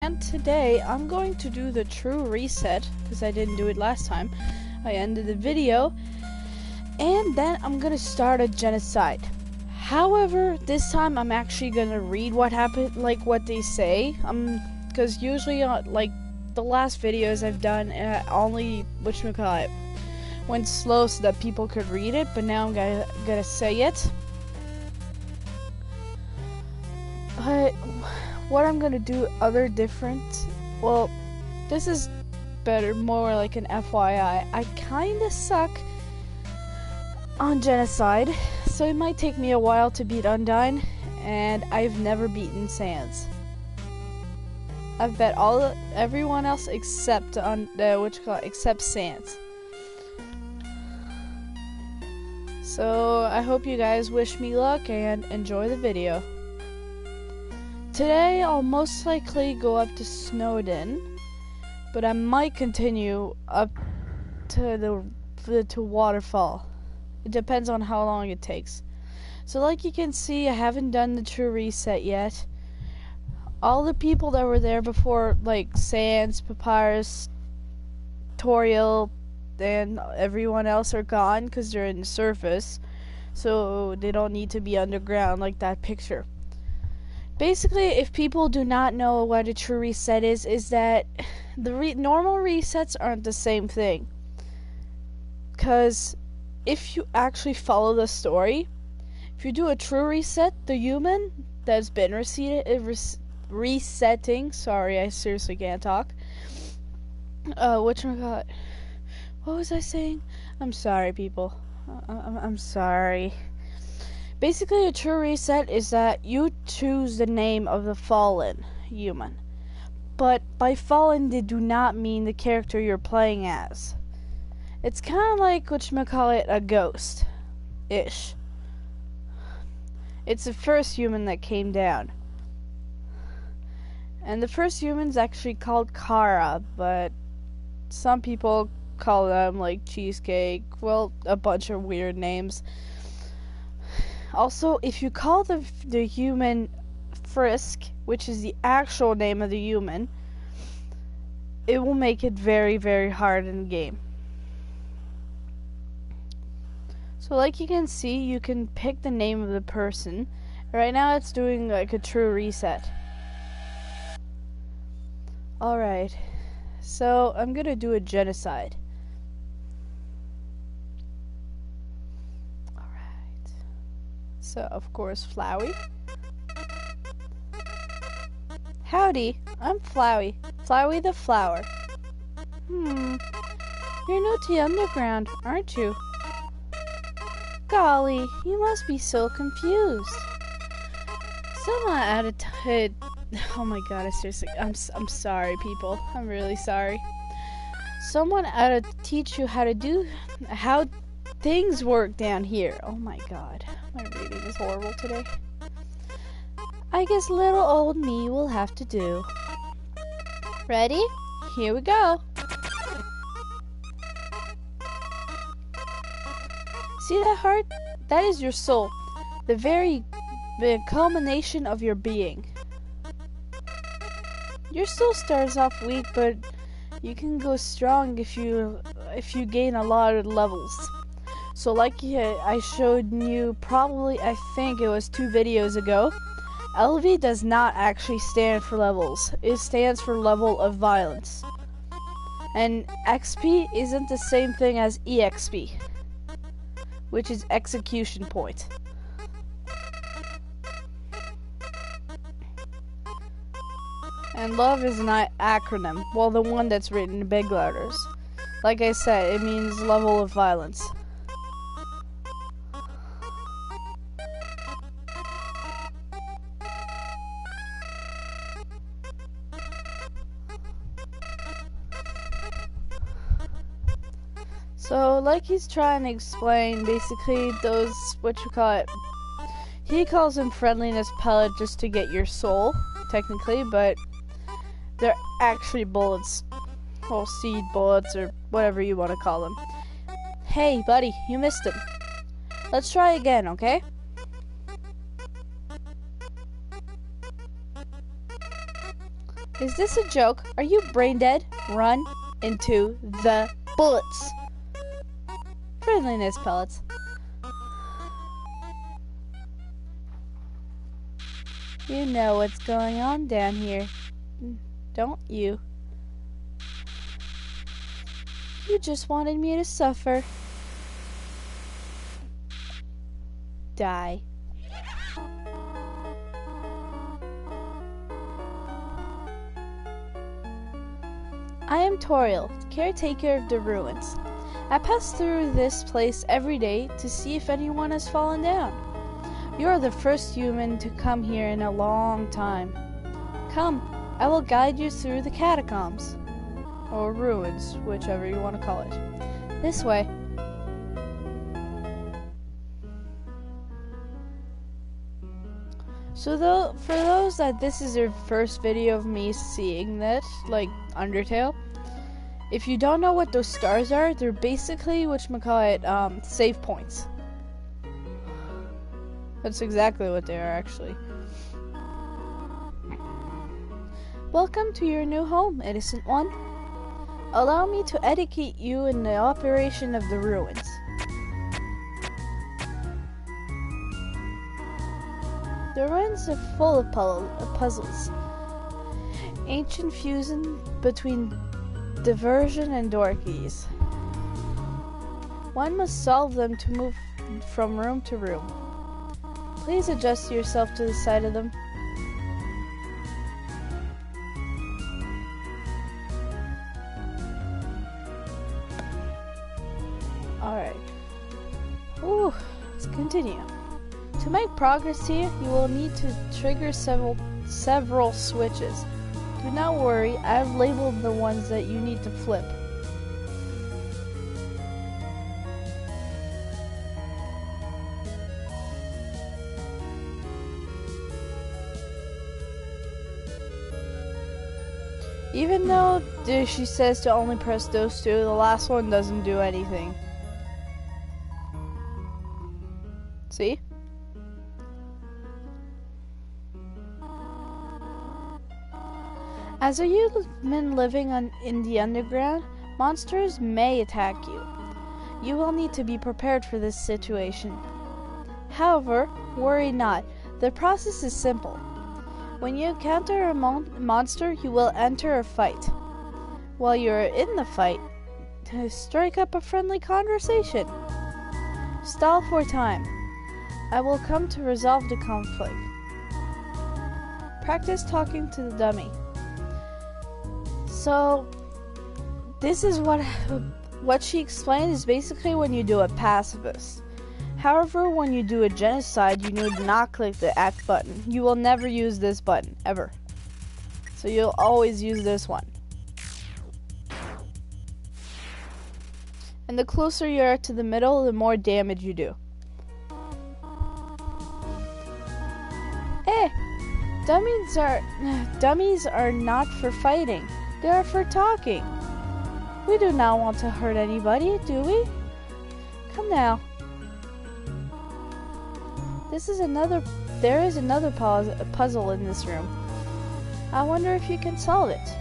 and today I'm going to do the true reset because I didn't do it last time. I ended the video, and then I'm gonna start a genocide. However, this time I'm actually gonna read what happened, like what they say. Because usually, like the last videos I've done, only went slow so that people could read it. But now I'm gonna say it. But what I'm gonna do different, well, this is better, more like an FYI. I kinda suck on genocide, so it might take me a while to beat Undyne, and I've never beaten Sans. I've bet everyone else except except Sans. So I hope you guys wish me luck and enjoy the video. Today I'll most likely go up to Snowden, but I might continue up to the Waterfall. It depends on how long it takes. So like you can see, I haven't done the true reset yet. All the people that were there before, like Sans, Papyrus, Toriel, and everyone else are gone because they're in the surface. So they don't need to be underground like that picture. Basically, if people do not know what a true reset is that the normal resets aren't the same thing. Because if you actually follow the story, if you do a true reset, the human that's been resetting, sorry, I seriously can't talk. What was I saying? I'm sorry, people. I'm sorry. Basically, a true reset is that you choose the name of the fallen human. But by fallen, they do not mean the character you're playing as. It's kind of like, a ghost-ish. It's the first human that came down. And the first human's actually called Kara, but some people call them, like, Cheesecake. Well, a bunch of weird names. Also, if you call the human Frisk, which is the actual name of the human, it will make it very, very hard in the game. So like you can see, you can pick the name of the person. Right now it's doing like a true reset. Alright, so I'm gonna do a genocide. So, of course, Flowey. Howdy, I'm Flowey. Flowey the Flower. You're new to the underground, aren't you? Golly, you must be so confused. Someone added oh my god, I'm sorry, people. I'm really sorry. Someone ought to teach you how things work down here. Oh my god. My reading is horrible today. I guess little old me will have to do. Ready? Here we go. See that heart? That is your soul. The culmination of your being. Your soul starts off weak, but you can go strong if you gain a lot of levels. So like I showed you probably, I think it was 2 videos ago, LV does not actually stand for levels. It stands for level of violence. And XP isn't the same thing as EXP, which is execution point. And love is an acronym, well, the one that's written in big letters. Like I said, it means level of violence. So, like he's trying to explain, basically those, he calls them friendliness pellet just to get your soul, technically, but they're actually bullets, or seed bullets, or whatever you want to call them. Hey, buddy, you missed him. Let's try again, okay? Is this a joke? Are you brain dead? Run into the bullets. Friendliness pellets. You know what's going on down here, don't you? You just wanted me to suffer. Die. I am Toriel, caretaker of the ruins. I pass through this place every day to see if anyone has fallen down. You are the first human to come here in a long time. Come, I will guide you through the catacombs. Or ruins, whichever you want to call it. This way. So for those that this is their first video of me seeing this, like Undertale, if you don't know what those stars are, they're basically, whatchamacallit, save points. That's exactly what they are, actually. Welcome to your new home, innocent one. Allow me to educate you in the operation of the ruins. The ruins are full of puzzles. Ancient fusion between diversion and door keys. One must solve them to move from room to room. Please adjust yourself to the side of them. Alright. Ooh, let's continue. To make progress here, you will need to trigger several switches. Do not worry, I have labeled the ones that you need to flip. Even though she says to only press those two, the last one doesn't do anything. See? As a human living in the underground, monsters may attack you. You will need to be prepared for this situation. However, worry not. The process is simple. When you encounter a monster, you will enter a fight. While you are in the fight, strike up a friendly conversation. Stall for time. I will come to resolve the conflict. Practice talking to the dummy. So, this is what she explained is basically when you do a pacifist. However, when you do a genocide, you need to not click the act button. You will never use this button, ever. So you'll always use this one. And the closer you are to the middle, the more damage you do. Eh, dummies are not for fighting. They are for talking. We do not want to hurt anybody, do we? Come now. There is another puzzle in this room. I wonder if you can solve it.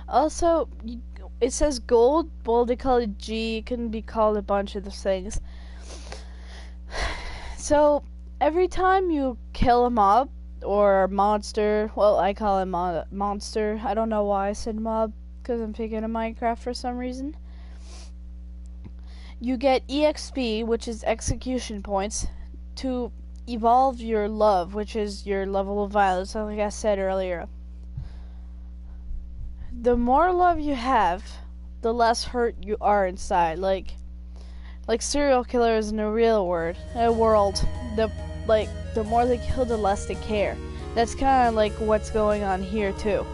Also, it says gold, well, they call it G, it can be called a bunch of the things. So, every time you kill a mob, or a monster, well, I call it monster, I don't know why I said mob, because I'm thinking of Minecraft for some reason. You get EXP, which is execution points, to evolve your love, which is your level of violence, like I said earlier. The more love you have, the less hurt you are inside. Like serial killers in the real world. The more they kill, the less they care. That's kind of like what's going on here too.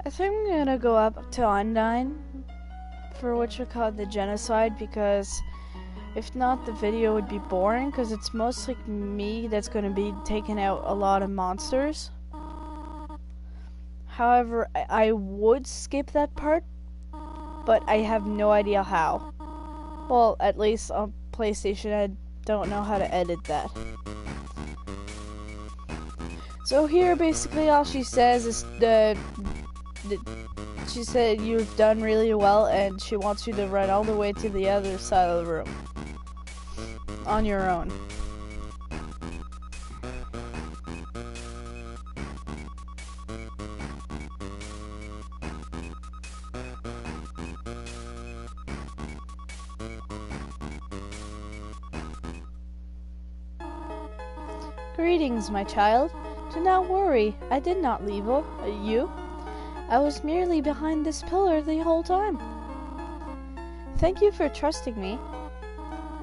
I think I'm gonna go up to Undyne for what you call the genocide, because if not, the video would be boring, because it's mostly me that's going to be taking out a lot of monsters. However, I would skip that part, but I have no idea how. Well, at least on PlayStation, I don't know how to edit that. So here, basically, all she says is she said you've done really well, and she wants you to run all the way to the other side of the room on your own. Greetings, my child. Do not worry, I did not leave you. I was merely behind this pillar the whole time. Thank you for trusting me.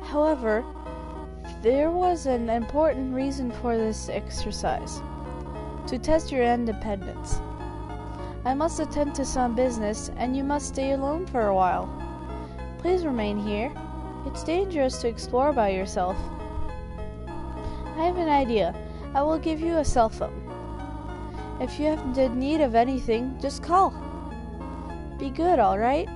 However, there was an important reason for this exercise. To test your independence. I must attend to some business, and you must stay alone for a while. Please remain here. It's dangerous to explore by yourself. I have an idea. I will give you a cell phone. If you have the need of anything, just call. Be good, alright?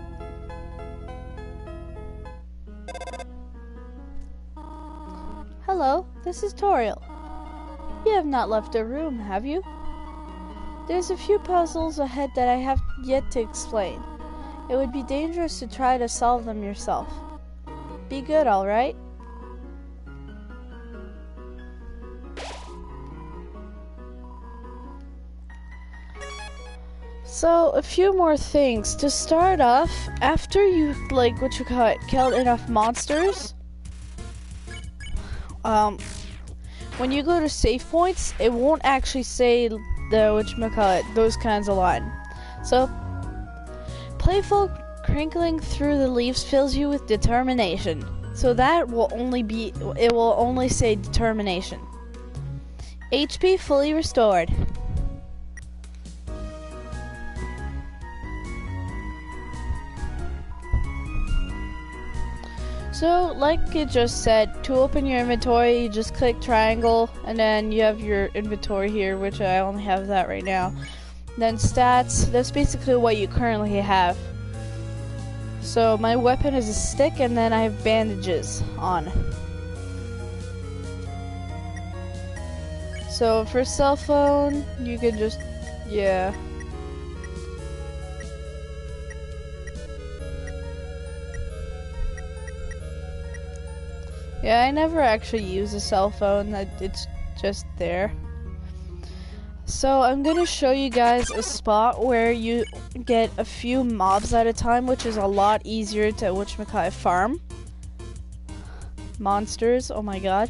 Hello, this is Toriel. You have not left the room, have you? There's a few puzzles ahead that I have yet to explain. It would be dangerous to try to solve them yourself. Be good, alright? So, a few more things. To start off, after you, killed enough monsters, when you go to save points, it won't actually say those kinds of line. So, playful crinkling through the leaves fills you with determination. So that will only say determination. HP fully restored. So, like it just said, to open your inventory, you just click triangle, and then you have your inventory here, which I only have that right now. Then stats, that's basically what you currently have. So, my weapon is a stick, and then I have bandages on. So, for cell phone, you can just, yeah. Yeah, I never actually use a cell phone, it's just there. So I'm gonna show you guys a spot where you get a few mobs at a time, which is a lot easier to farm. Monsters, oh my god.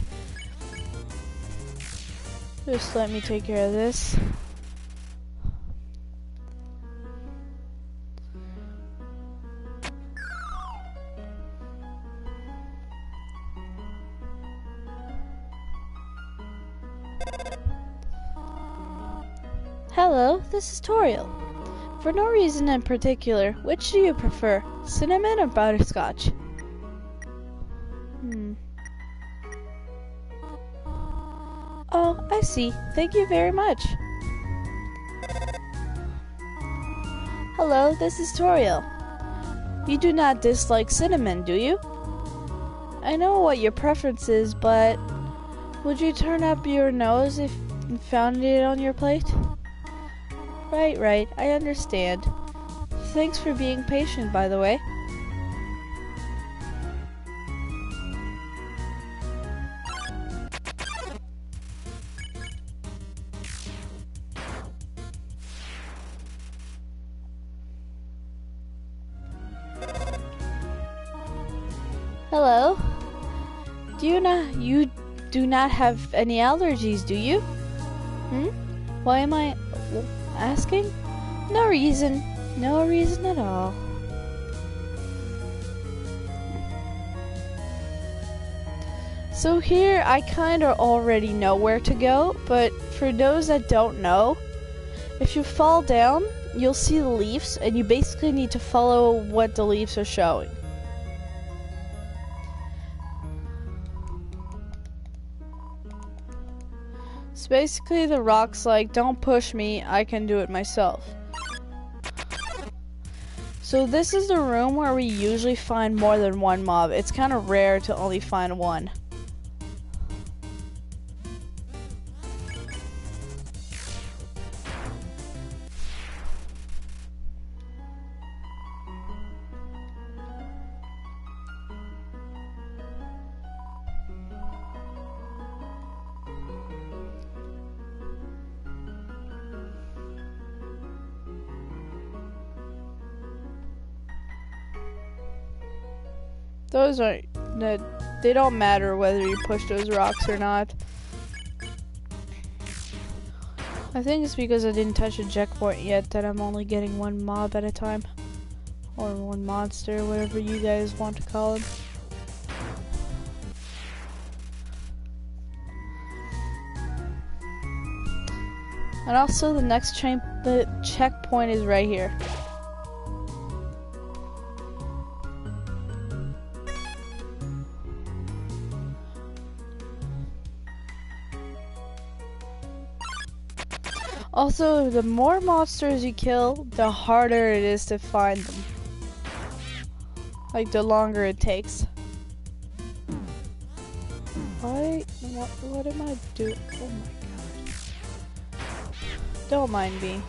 Just let me take care of this. Hello, this is Toriel. For no reason in particular, which do you prefer, cinnamon or butterscotch? Oh, I see. Thank you very much. Hello, this is Toriel. You do not dislike cinnamon, do you? I know what your preference is, but would you turn up your nose if you found it on your plate? Right, I understand. Thanks for being patient, by the way. Hello? You do not have any allergies, do you? Why am I asking? No reason at all. So here I kinda already know where to go, but for those that don't know, if you fall down, you'll see the leaves, and you basically need to follow what the leaves are showing. So basically the rock's like, don't push me, I can do it myself. So this is the room where we usually find more than one mob. It's kind of rare to only find one. Those aren't, they don't matter whether you push those rocks or not. I think it's because I didn't touch a checkpoint yet that I'm only getting one mob at a time. Or one monster, whatever you guys want to call it. And also the next checkpoint is right here. Also, the more monsters you kill, the harder it is to find them. Like, the longer it takes. What am I doing? Oh my god. Don't mind me.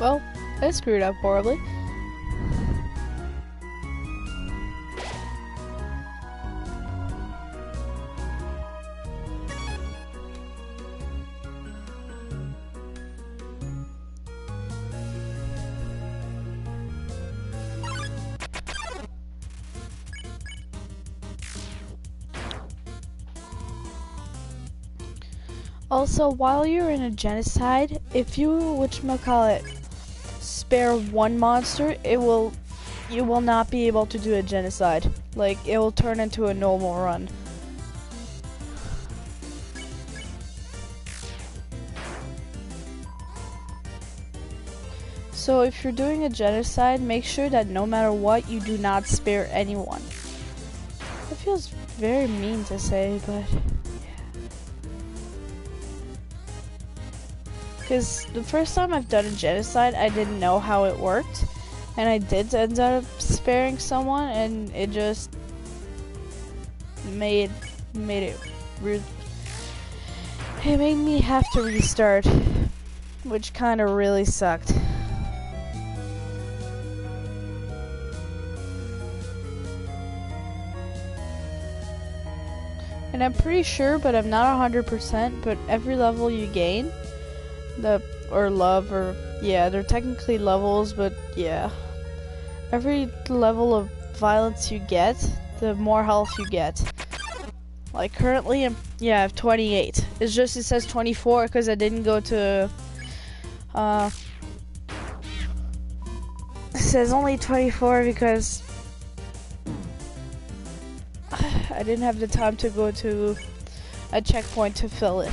Well, I screwed up horribly. Also, while you're in a genocide, if you whatchamacallit spare one monster, you will not be able to do a genocide. Like, it will turn into a normal run. So if you're doing a genocide, make sure that no matter what, you do not spare anyone. It feels very mean to say, but because the first time I've done a genocide, I didn't know how it worked, and I did end up sparing someone, and it just made it rude. It made me have to restart, which kind of really sucked. And I'm pretty sure, but I'm not 100%, but every level you gain, they're technically levels, but yeah. Every level of violence you get, the more health you get. Like currently, I have 28. It's just, it says 24 because I didn't go to, it says only 24 because I didn't have the time to go to a checkpoint to fill it.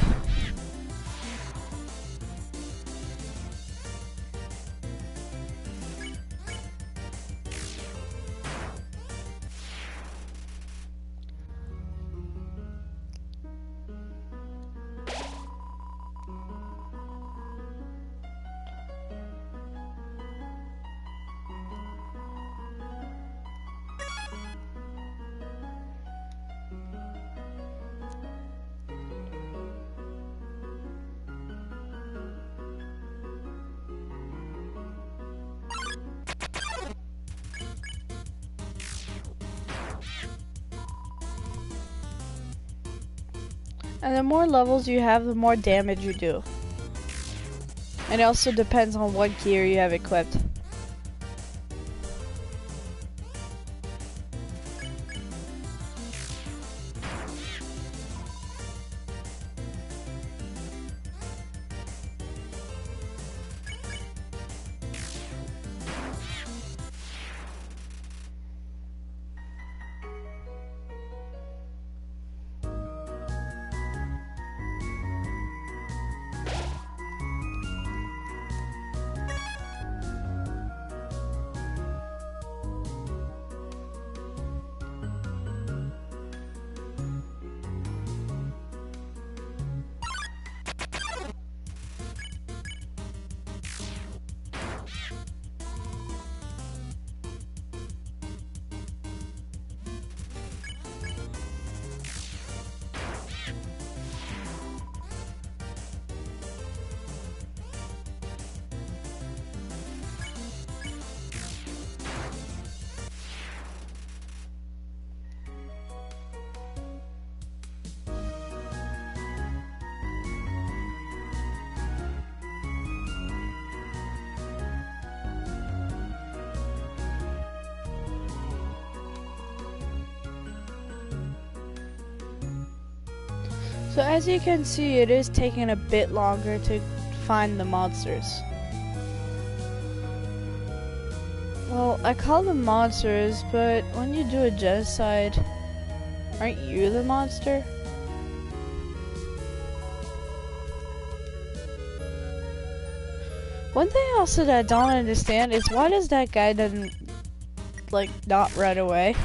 And the more levels you have, the more damage you do. And it also depends on what gear you have equipped. So as you can see, it is taking a bit longer to find the monsters. Well, I call them monsters, but when you do a genocide, aren't you the monster? One thing also that I don't understand is why does that guy doesn't, like, not run away?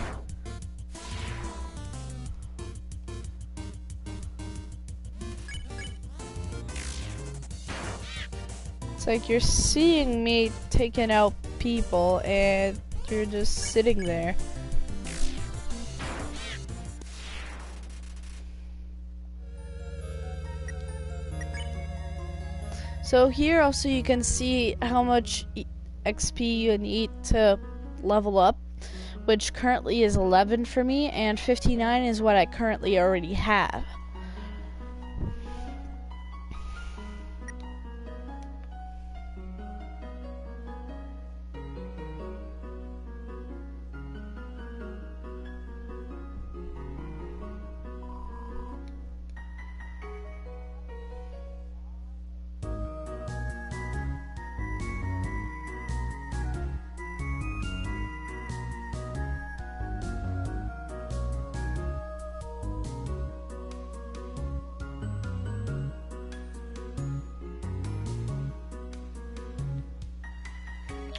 It's like you're seeing me taking out people and you're just sitting there. So here also you can see how much XP you need to level up, which currently is 11 for me, and 59 is what I currently already have.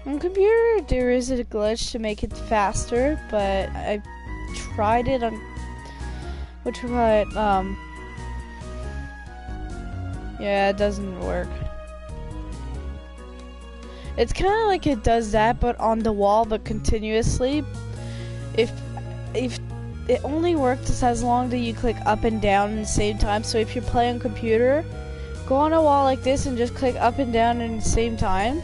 On computer, there is a glitch to make it faster, but I tried it on yeah, it doesn't work. It's kind of like it does that, but on the wall, but continuously. If it only works as long as you click up and down at the same time. So if you're playing on computer, go on a wall like this and just click up and down at the same time.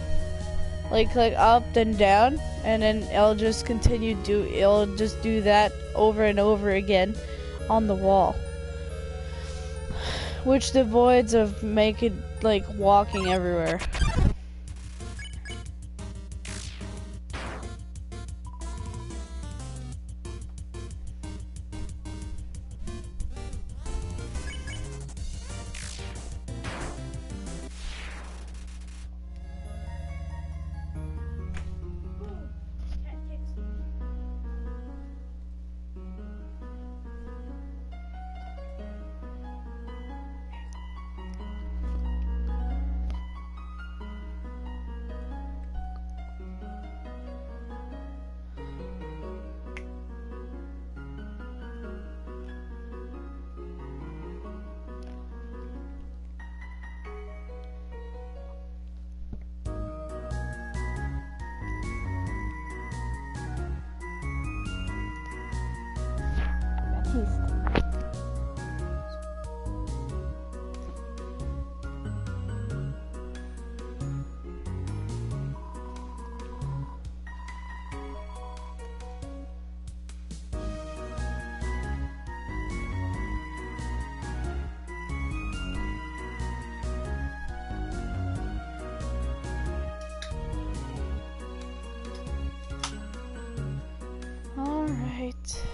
Like click up then down, and then it'll just it'll just do that over and over again on the wall, which avoids of make it like walking everywhere.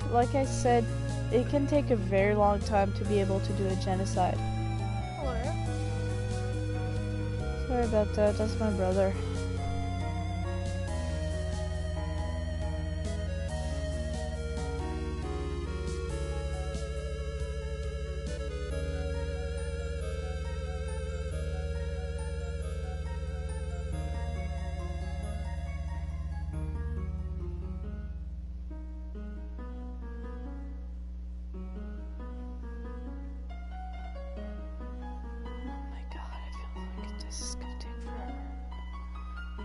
Like I said, it can take a very long time to be able to do a genocide. Hello. Sorry about that, that's my brother.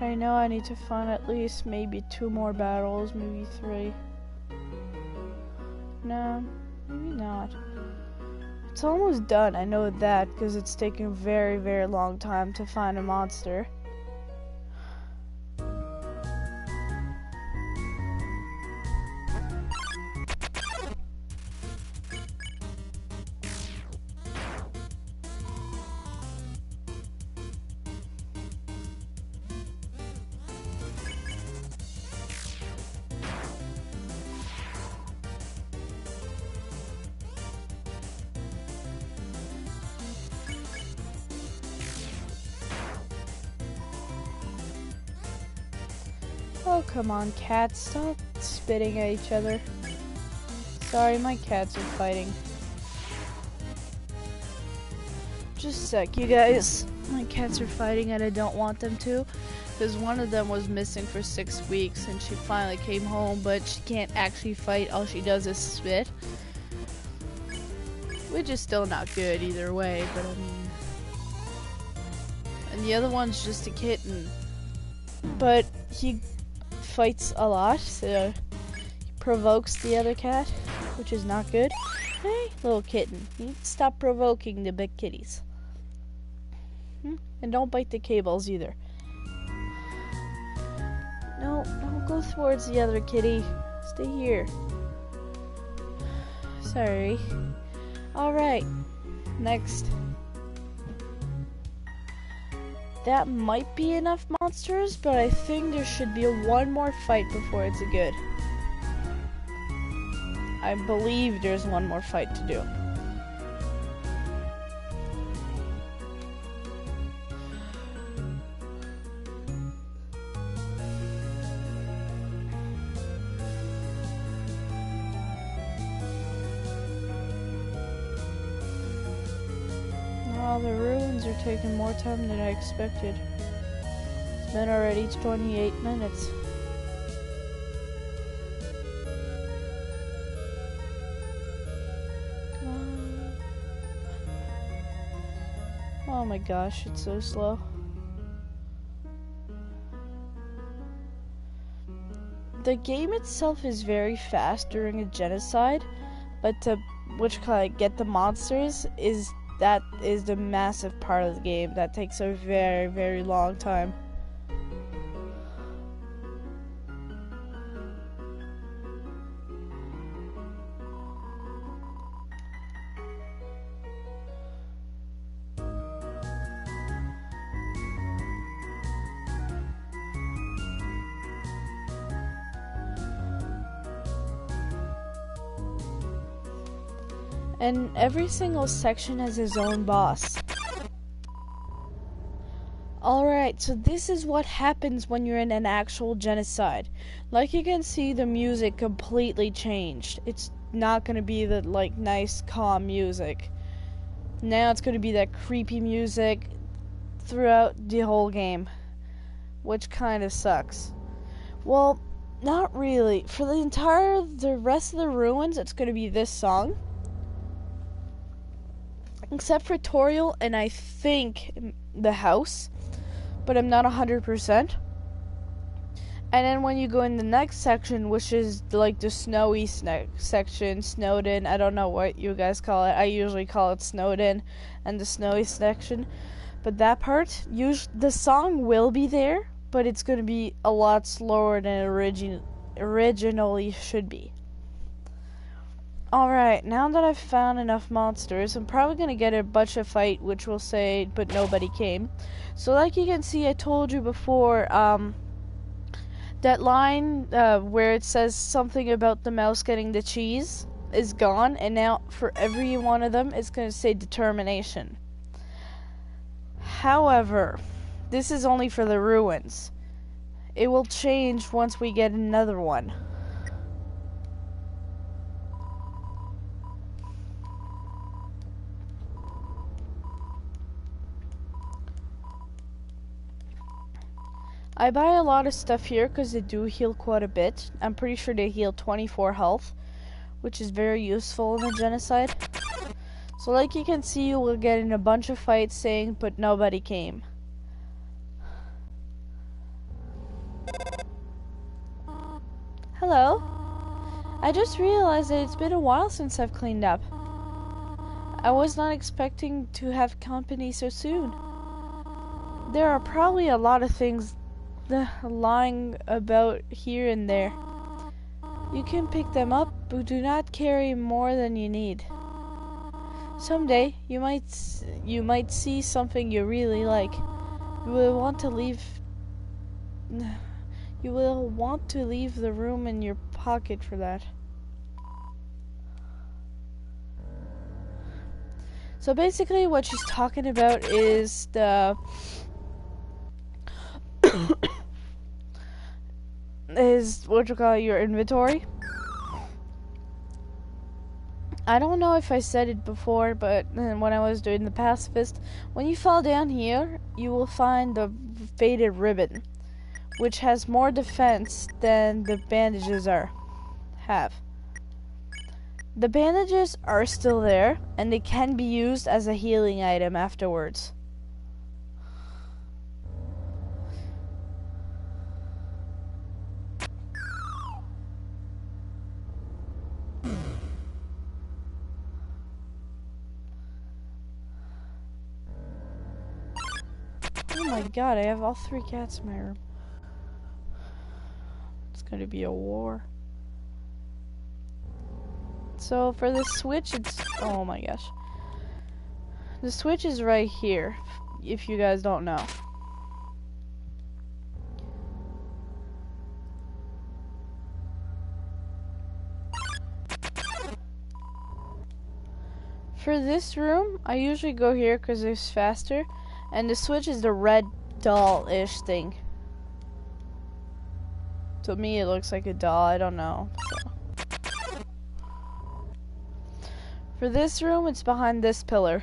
I know I need to find at least maybe 2 more battles, maybe 3. No, maybe not. It's almost done, I know that, because it's taking a very, very long time to find a monster. Oh, come on, cats. Stop spitting at each other. Sorry, my cats are fighting. Just a sec, you guys. My cats are fighting and I don't want them to. Because one of them was missing for 6 weeks and she finally came home, but she can't actually fight. All she does is spit. Which is still not good either way, but I mean... And the other one's just a kitten. But he fights a lot, so he provokes the other cat, which is not good. Hey, little kitten, you need to stop provoking the big kitties. And don't bite the cables either. No, don't go towards the other kitty. Stay here. Sorry. Alright, next. That might be enough monsters, but I think there should be one more fight before it's good. I believe there's one more fight to do. Wow, the ruins are taking more time than I expected. It's been already 28 minutes. Come on. Oh my gosh, it's so slow. The game itself is very fast during a genocide, but to get the monsters is the massive part of the game that takes a very, very long time. And every single section has his own boss. Alright, so this is what happens when you're in an actual genocide. Like you can see, the music completely changed. It's not gonna be the nice calm music. Now it's gonna be that creepy music throughout the whole game, which kind of sucks. Well, not really. For the rest of the ruins, it's gonna be this song. Except for Toriel and I think the house, but I'm not 100%. And then when you go in the next section, which is like the snowy section, Snowden, I don't know what you guys call it. I usually call it Snowden and the snowy section. But that part, the song will be there, but it's going to be a lot slower than it originally should be. Alright, now that I've found enough monsters, I'm probably going to get a bunch of fight, which will say, but nobody came. So like you can see, I told you before, that line where it says something about the mouse getting the cheese is gone, and now for every one of them, it's going to say determination. However, this is only for the ruins. It will change once we get another one. I buy a lot of stuff here because they do heal quite a bit. I'm pretty sure they heal 24 health, which is very useful in a genocide. So like you can see, you will get in a bunch of fights saying, but nobody came. Hello? I just realized that it's been a while since I've cleaned up. I was not expecting to have company so soon. There are probably a lot of things lying about here and there. You can pick them up, but do not carry more than you need. Someday, you might see something you really like. You will want to leave the room in your pocket for that. So basically what she's talking about is is what you call your inventory. I don't know if I said it before, but when I was doing the pacifist, when you fall down here, you will find the faded ribbon, which has more defense than the bandages have. The bandages are still there, and they can be used as a healing item afterwards. Oh my god, I have all 3 cats in my room. It's gonna be a war. So for the switch, it's... oh my gosh. The switch is right here, if you guys don't know. For this room, I usually go here because it's faster. And the switch is the red doll-ish thing. To me, it looks like a doll. I don't know. So. For this room, it's behind this pillar.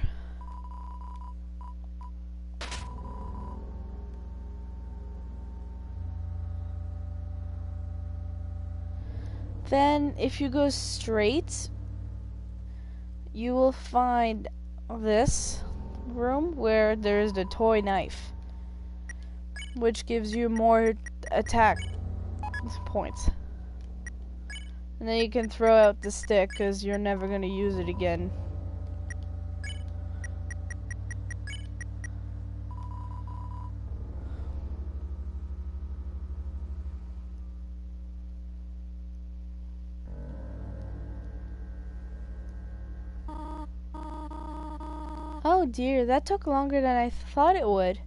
Then, if you go straight, you will find this room where there is the toy knife, which gives you more attack points. And then you can throw out the stick because you're never going to use it again. Oh dear, that took longer than I thought it would.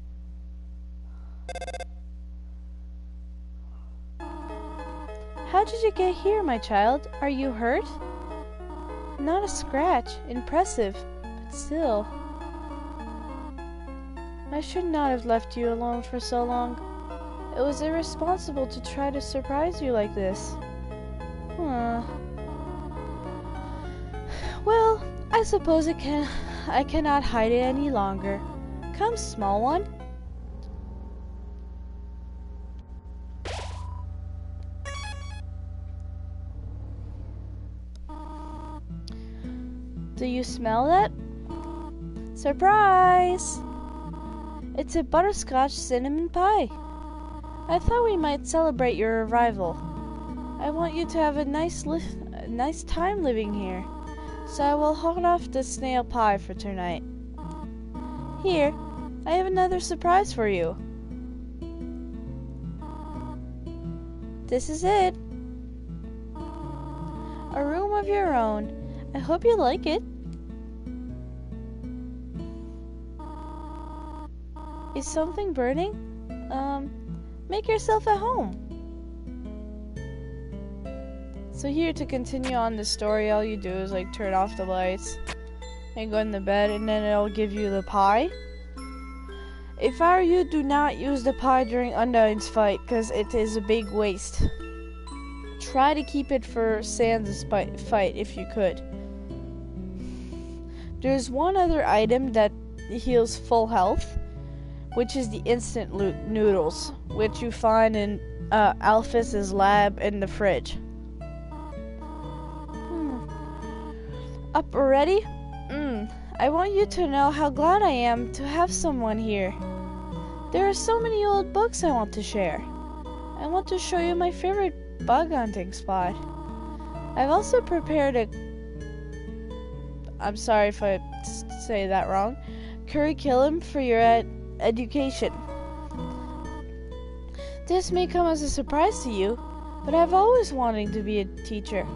How did you get here, my child? Are you hurt? Not a scratch. Impressive. But still. I should not have left you alone for so long. It was irresponsible to try to surprise you like this. Well, I suppose I cannot hide it any longer. Come, small one. Do you smell that? Surprise! It's a butterscotch cinnamon pie. I thought we might celebrate your arrival. I want you to have a nice time living here, so I will hold off the snail pie for tonight. Here, I have another surprise for you. This is it. A room of your own. I hope you like it. Is something burning? Make yourself at home. So here, to continue on the story, all you do is like turn off the lights and go in the bed, and then it'll give you the pie. If I were you, do not use the pie during Undyne's fight, because it is a big waste. Try to keep it for Sans' fight if you could. There's one other item that heals full health, which is the instant noodles, which you find in Alphys's lab in the fridge. Up already? I want you to know how glad I am to have someone here. There are so many old books I want to share. I want to show you my favorite bug hunting spot. I've also prepared a... I'm sorry if I say that wrong. Curriculum for your education. This may come as a surprise to you, but I've always wanted to be a teacher.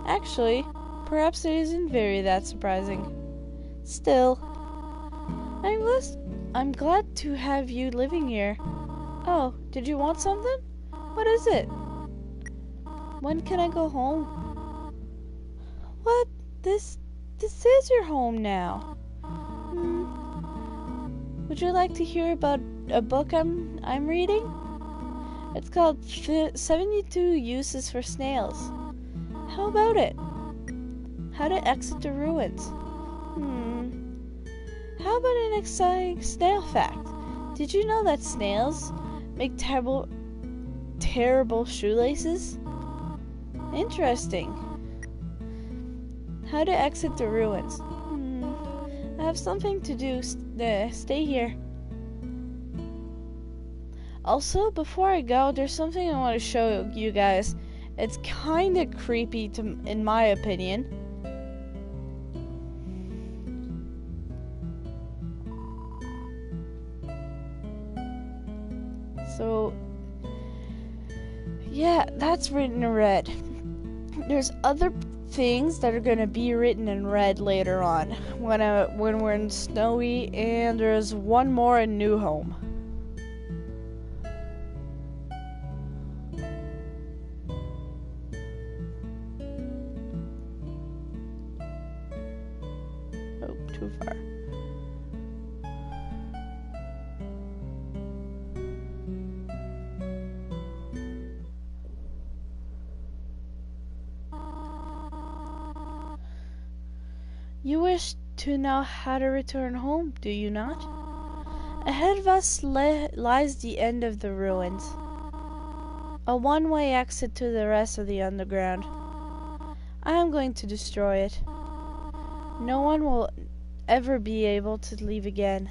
Actually, perhaps it isn't that surprising. Still, I'm glad to have you living here. Oh, did you want something? What is it? When can I go home? What? This is your home now. Would you like to hear about a book I'm reading? It's called 72 Uses for Snails. How about it? How to exit the ruins. How about an exciting snail fact? Did you know that snails make terrible shoelaces? Interesting. How to exit the ruins. I have something to do. Stay here. Also, before I go, there's something I want to show you guys. It's kind of creepy, in my opinion. So, yeah, that's written in red. There's other things that are going to be written in red later on when we're in Snowy, and there's one more in New Home. Oh, too far. You wish to know how to return home, do you not? Ahead of us lies the end of the ruins. A one-way exit to the rest of the underground. I am going to destroy it. No one will ever be able to leave again.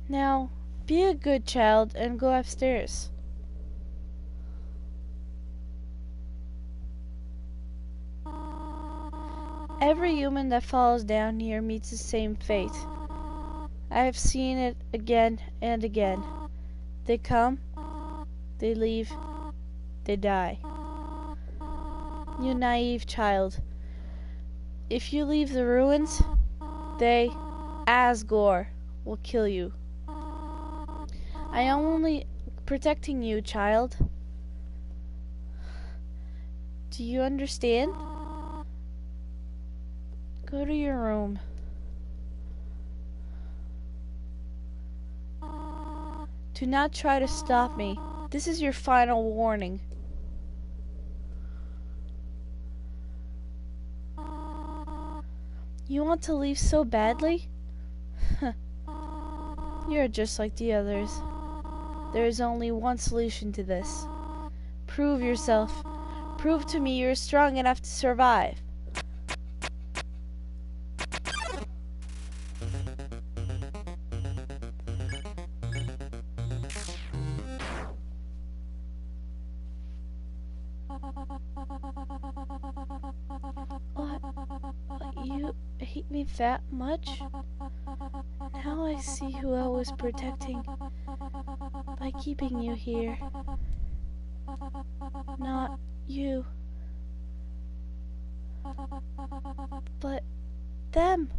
Now, be a good child and go upstairs. Every human that falls down here meets the same fate. I have seen it again and again. They come, they leave, they die. You naive child. If you leave the ruins, they, Asgore, will kill you. I am only protecting you, child. Do you understand? Go to your room. Do not try to stop me. This is your final warning. You want to leave so badly? You're just like the others. There is only one solution to this. Prove yourself. Prove to me you're strong enough to survive. You hate me that much? Now I see who I was protecting by keeping you here. Not you, but them.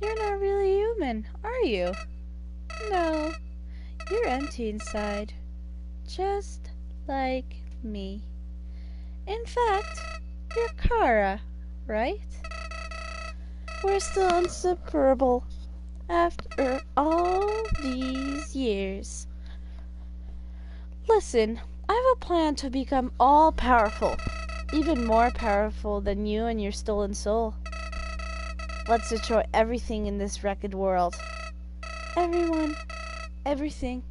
You're not really human, are you? No, you're empty inside. Just like me. In fact, you're Kara, right? We're still inseparable after all these years. Listen, I have a plan to become all-powerful. Even more powerful than you and your stolen soul. Let's destroy everything in this wrecked world. Everyone, everything,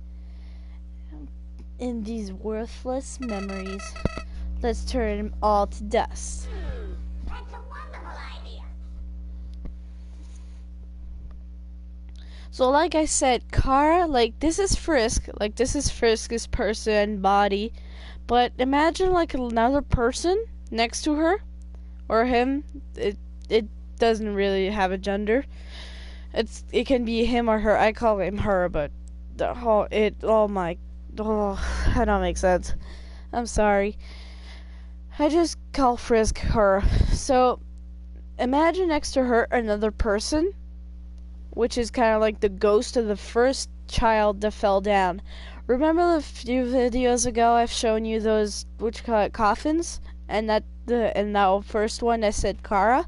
in these worthless memories. Let's turn them all to dust. That's a wonderful idea. So like I said, Kara, this is Frisk. This is Frisk's person, body. But imagine like another person next to her or him. It doesn't really have a gender. It can be him or her. I call him her, but that don't make sense. I'm sorry. I just call Frisk her. So imagine next to her another person, which is kind of like the ghost of the first child that fell down. Remember the few videos ago I've shown you those which call it coffins, and that first one I said Kara,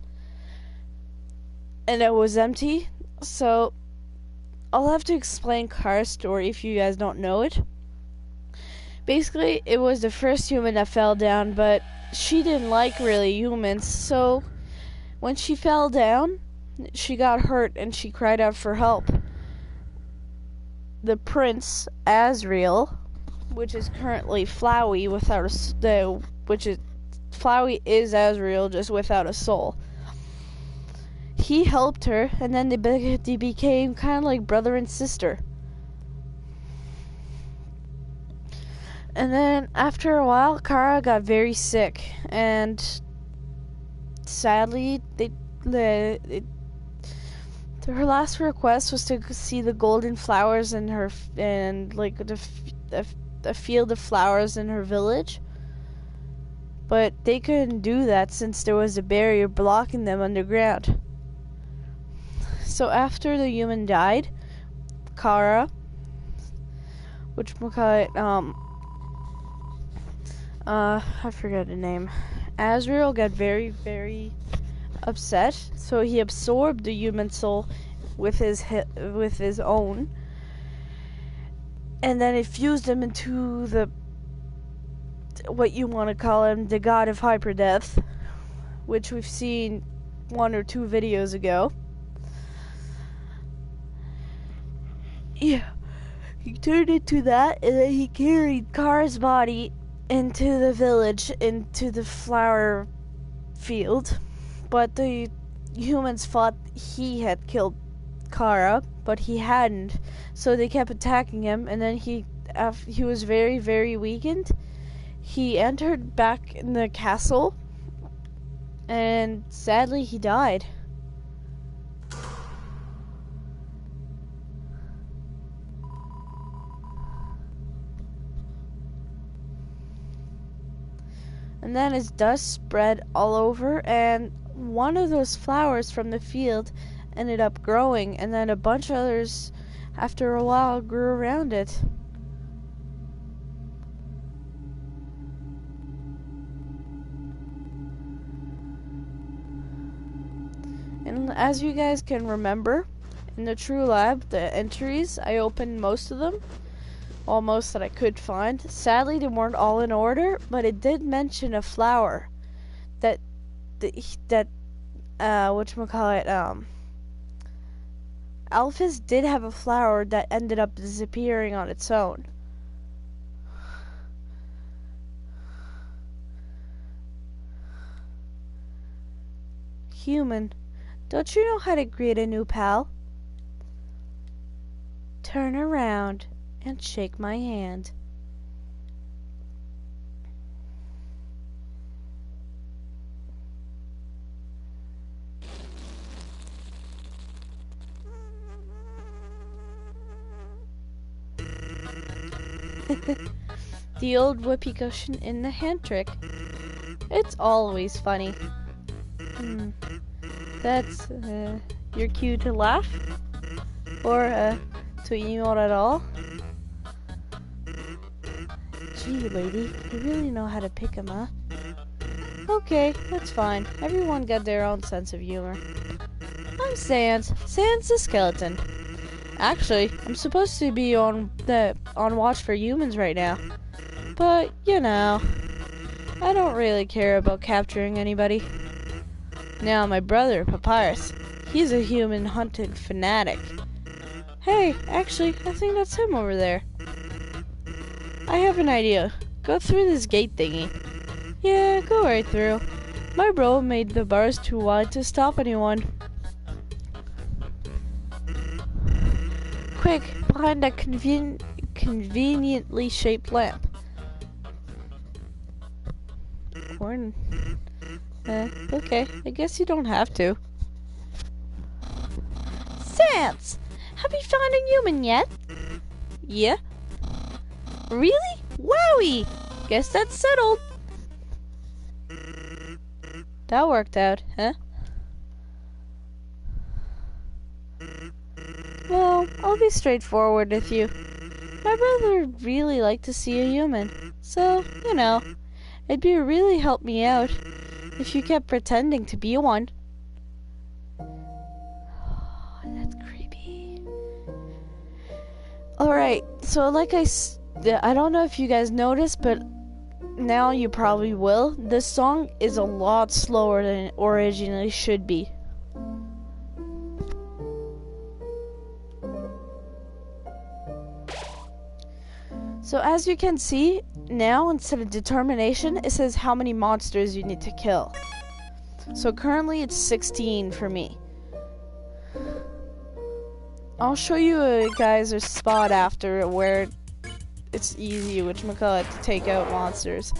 and it was empty. So I'll have to explain Kara's story if you guys don't know it. Basically, it was the first human that fell down, but she didn't like really humans, so when she fell down, she got hurt and she cried out for help. The prince, Azrael, which is currently Flowey Flowey is Azrael just without a soul. He helped her, and then they became kind of like brother and sister. And then after a while, Kara got very sick, and sadly, her last request was to see the golden flowers in her and like a field of flowers in her village. But they couldn't do that since there was a barrier blocking them underground. So after the human died, Kara, I forget the name. Azrael got very, very upset, so he absorbed the human soul with his own, and then it fused him into what you want to call him, the god of hyperdeath, which we've seen 1 or 2 videos ago. Yeah, he turned into that, and then he carried Kara's body into the village, into the flower field. But the humans thought he had killed Kara, but he hadn't. So they kept attacking him, and then he was very, very weakened. He entered back in the castle, and sadly he died. And then his dust spread all over, and one of those flowers from the field ended up growing, and then a bunch of others after a while grew around it. And as you guys can remember, in the True Lab, the entries, I opened most of them. Almost that I could find. Sadly, they weren't all in order, but it did mention a flower Alphys did have a flower that ended up disappearing on its own. Human, don't you know how to greet a new pal? Turn around and shake my hand. The old whoopee cushion in the hand trick. It's always funny. That's your cue to laugh? Or to emote at all? Gee, lady, you really know how to pick 'em, huh? Okay, that's fine. Everyone got their own sense of humor. I'm Sans. Sans the skeleton. Actually, I'm supposed to be on watch for humans right now. But, you know, I don't really care about capturing anybody. Now, my brother, Papyrus, he's a human hunted fanatic. Hey, actually, I think that's him over there. I have an idea. Go through this gate thingy. Yeah, go right through. My bro made the bars too wide to stop anyone. Quick, behind that conveniently shaped lamp. before. Okay, I guess you don't have to. Sans! Have you found a human yet? Yeah. Really? Wowie! Guess that's settled. That worked out, huh? Well, I'll be straightforward with you. My brother would really like to see a human. So, you know, it'd be really help me out if you kept pretending to be one. Oh, that's creepy. Alright, so I don't know if you guys noticed, but now you probably will. This song is a lot slower than it originally should be. So as you can see, now instead of determination, it says how many monsters you need to kill. So currently it's 16 for me. I'll show you guys a spot after where it's easy, whatchamacallit, to take out monsters.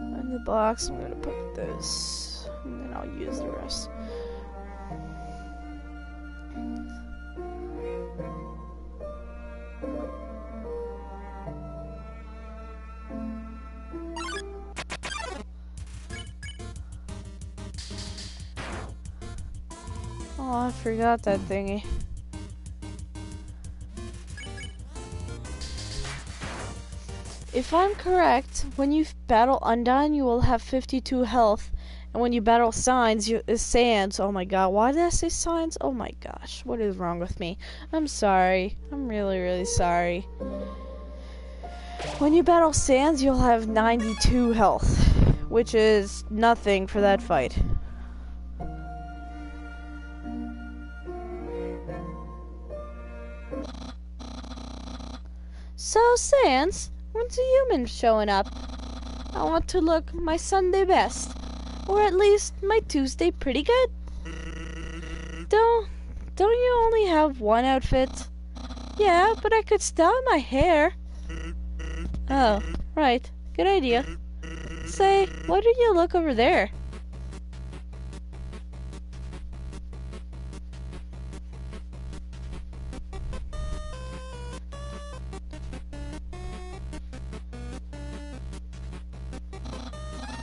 In the box, I'm gonna put this, and then I'll use the rest. Oh, I forgot that thingy. If I'm correct, when you battle Undone, you will have 52 health. And when you battle Sans, oh my god, why did I say Sans? Oh my gosh, what is wrong with me? I'm sorry. I'm really, really sorry. When you battle Sans, you'll have 92 health, which is nothing for that fight. So, Sans, when's the human showing up? I want to look my Sunday best. Or at least my Tuesday pretty good. Don't you only have one outfit? Yeah, but I could style my hair. Oh, right. Good idea. Say, why don't you look over there?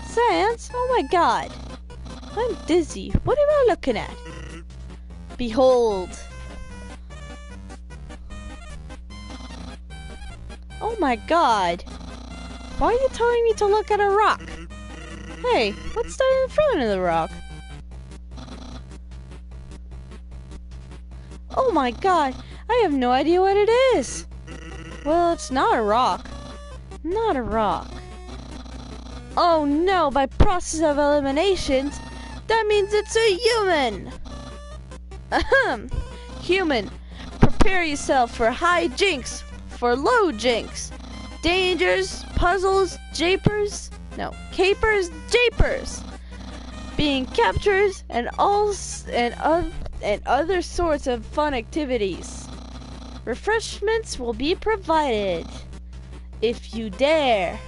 Sans? Oh my god. I'm dizzy. What am I looking at? Behold. Oh my god. Why are you telling me to look at a rock? Hey, what's that in front of the rock? Oh my god, I have no idea what it is. Well, it's not a rock. Not a rock. Oh no, by process of elimination, that means it's a human! Ahem! Human, prepare yourself for high jinks, for low jinks, dangers, puzzles, capers, japers, being captures, and other sorts of fun activities. Refreshments will be provided, if you dare.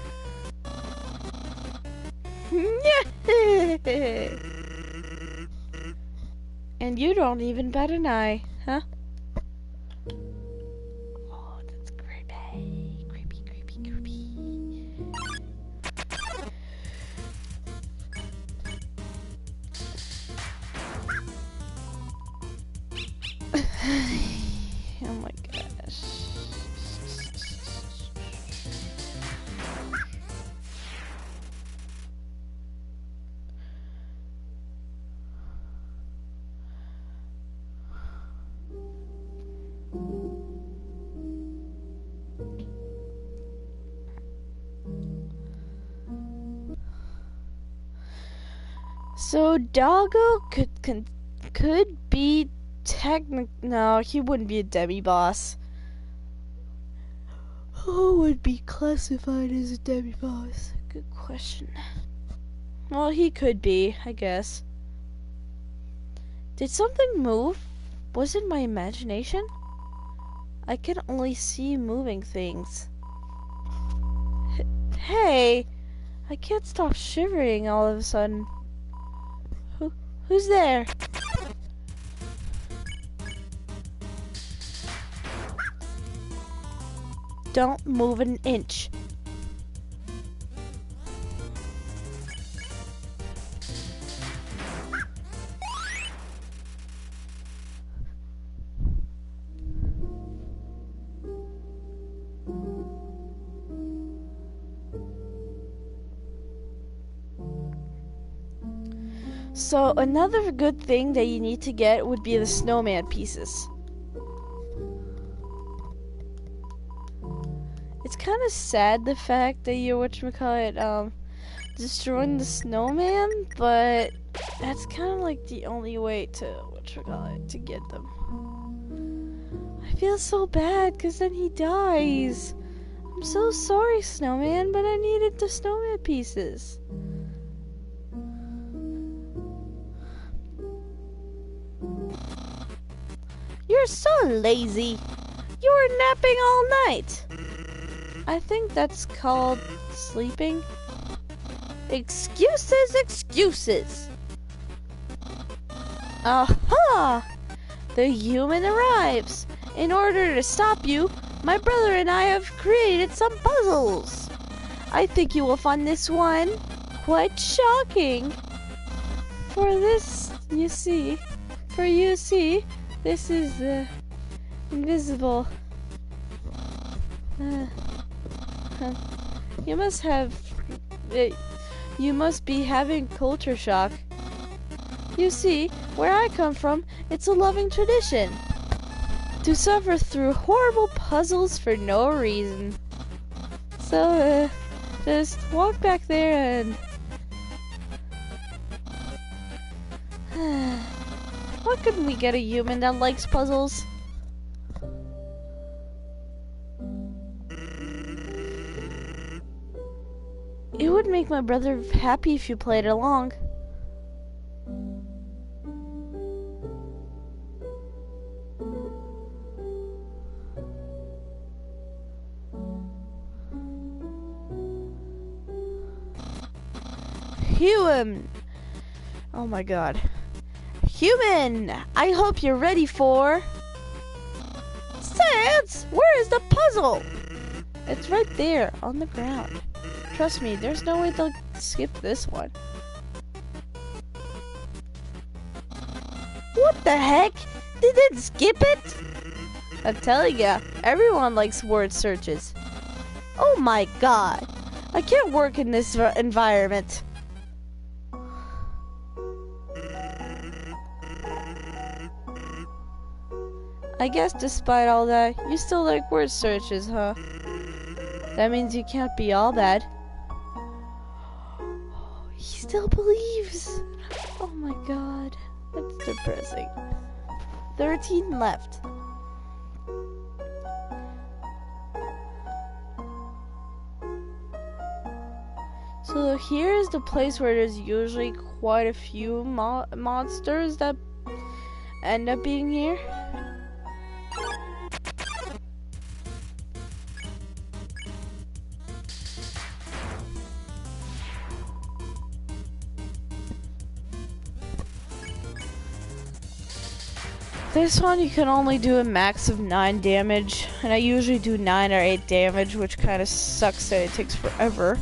And you don't even bat an eye, huh? Oh, that's creepy. Creepy, creepy, creepy. Oh my gosh. So Doggo could be no, he wouldn't be a demi-boss. Who would be classified as a demi-boss? Good question. Well, he could be, I guess. Did something move? Was it my imagination? I can only see moving things. Hey! I can't stop shivering all of a sudden. Who's there? Don't move an inch. So another good thing that you need to get would be the snowman pieces. It's kind of sad the fact that you're destroying the snowman, but that's kind of like the only way to to get them. I feel so bad because then he dies. I'm so sorry, snowman, but I needed the snowman pieces. You're so lazy. You were napping all night. I think that's called sleeping. Excuses, excuses. Aha! The human arrives. In order to stop you, my brother and I have created some puzzles. I think you will find this one quite shocking. You see, this is invisible. You must be having culture shock. You see, where I come from, it's a loving tradition to suffer through horrible puzzles for no reason. So, just walk back there and... Why couldn't we get a human that likes puzzles? It would make my brother happy if you played along. Human! Oh my god. Human! I hope you're ready for... Sans! Where is the puzzle? It's right there, on the ground. Trust me, there's no way to skip this one. What the heck? They didn't skip it? I'm telling ya, everyone likes word searches. Oh my god. I can't work in this environment. I guess despite all that, you still like word searches, huh? That means you can't be all bad. He still believes. Oh my god. That's depressing. 13 left. So here is the place where there's usually quite a few monsters that end up being here. This one you can only do a max of 9 damage, and I usually do 9 or 8 damage, which kind of sucks that it takes forever.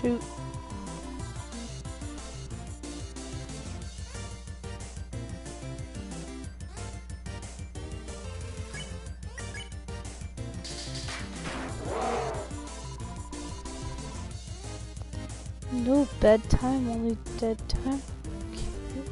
Shoot. No bedtime, only dead time. Okay.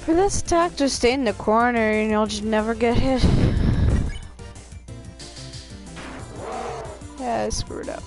For this attack, just stay in the corner and you'll just never get hit. Yeah, I screwed up.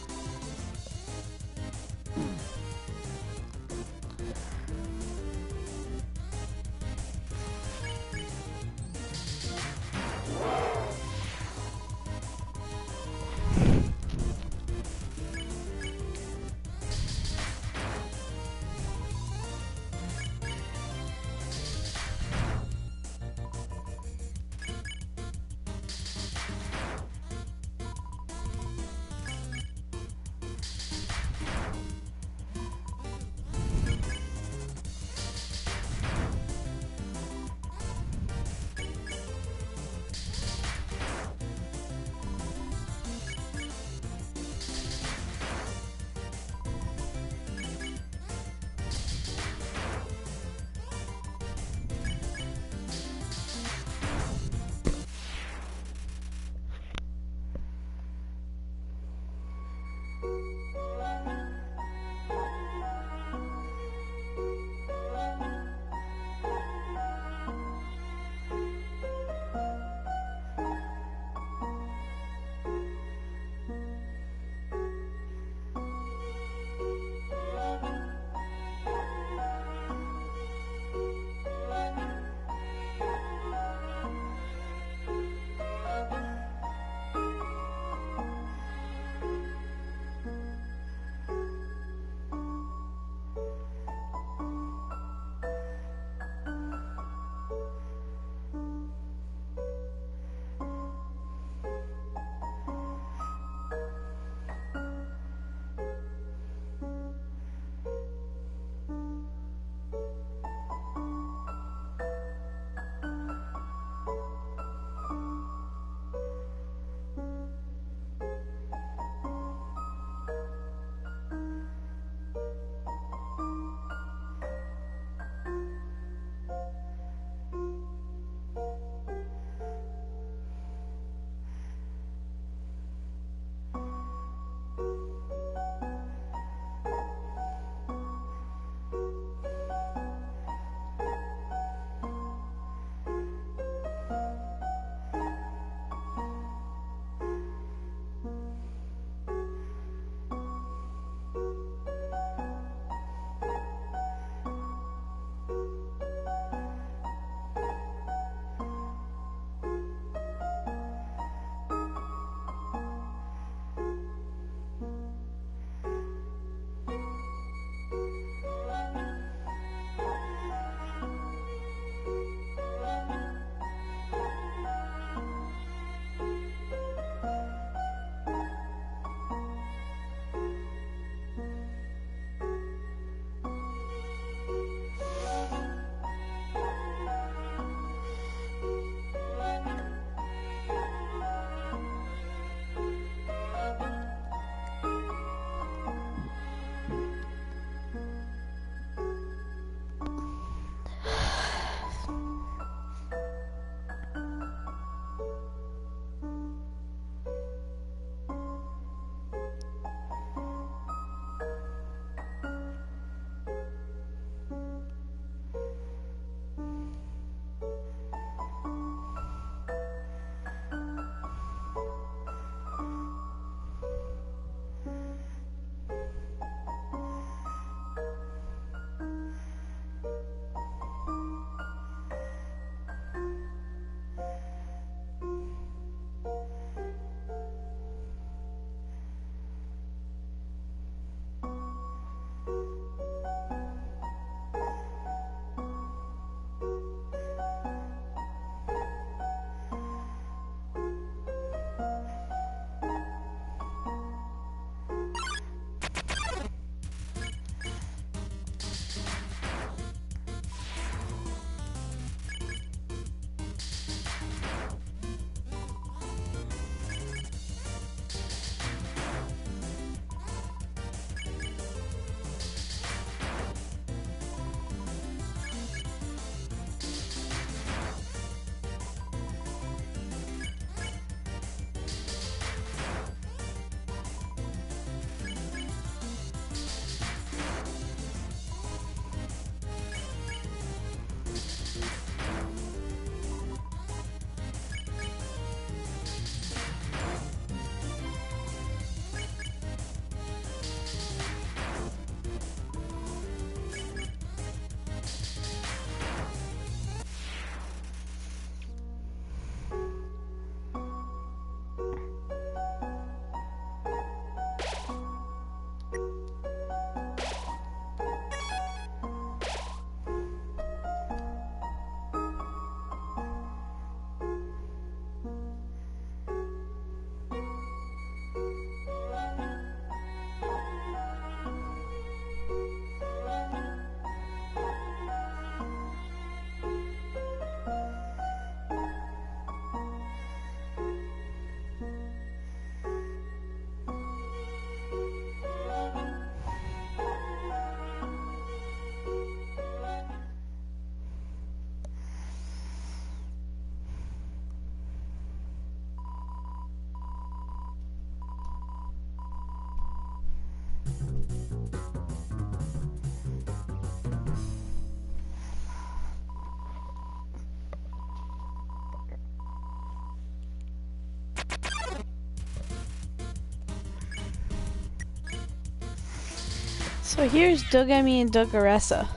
So here's Dogami and Dogaressa.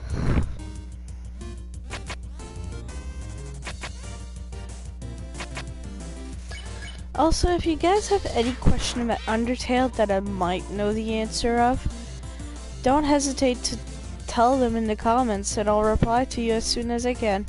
Also, if you guys have any question about Undertale that I might know the answer of, don't hesitate to tell them in the comments and I'll reply to you as soon as I can.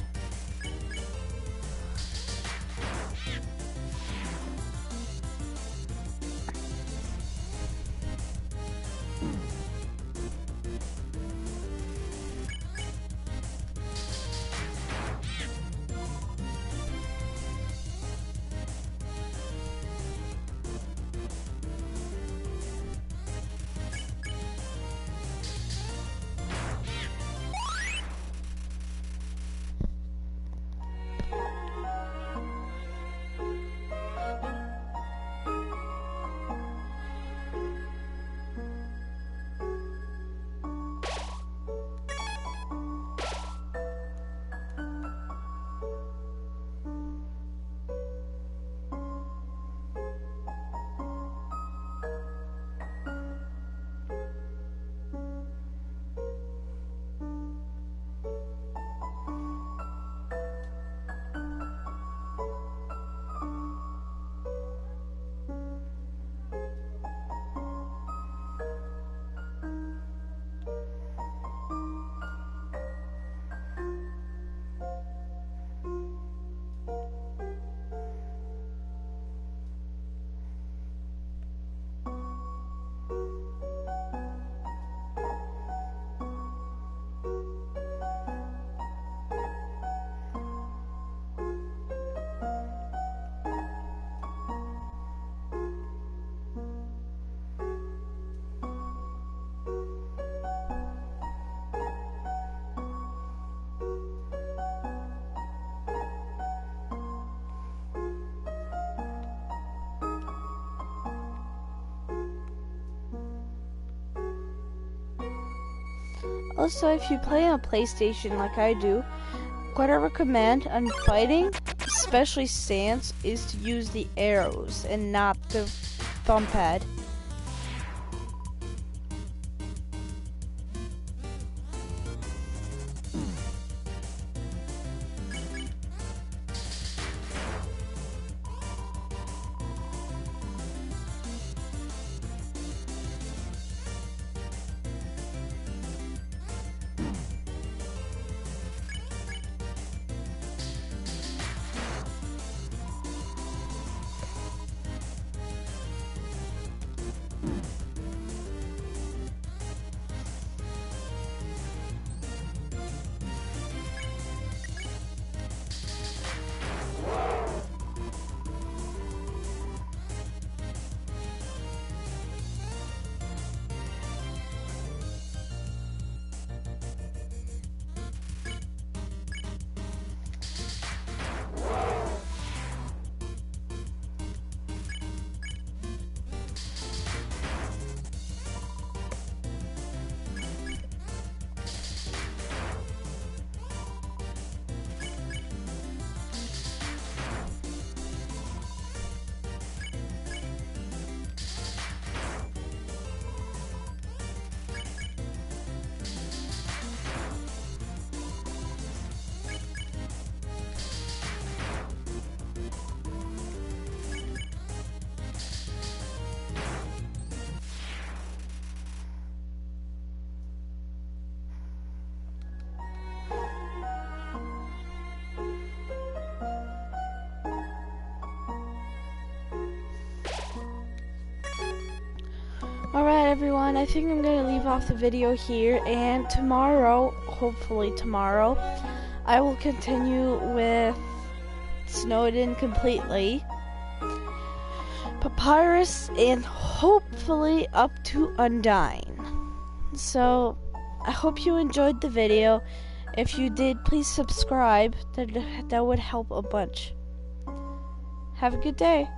Also, if you play on PlayStation like I do, what I recommend on fighting, especially stance, is to use the arrows and not the thumb pad. Alright everyone, I think I'm going to leave off the video here, and tomorrow, hopefully tomorrow, I will continue with Snowden completely, Papyrus, and hopefully up to Undyne. So, I hope you enjoyed the video. If you did, please subscribe. That would help a bunch. Have a good day.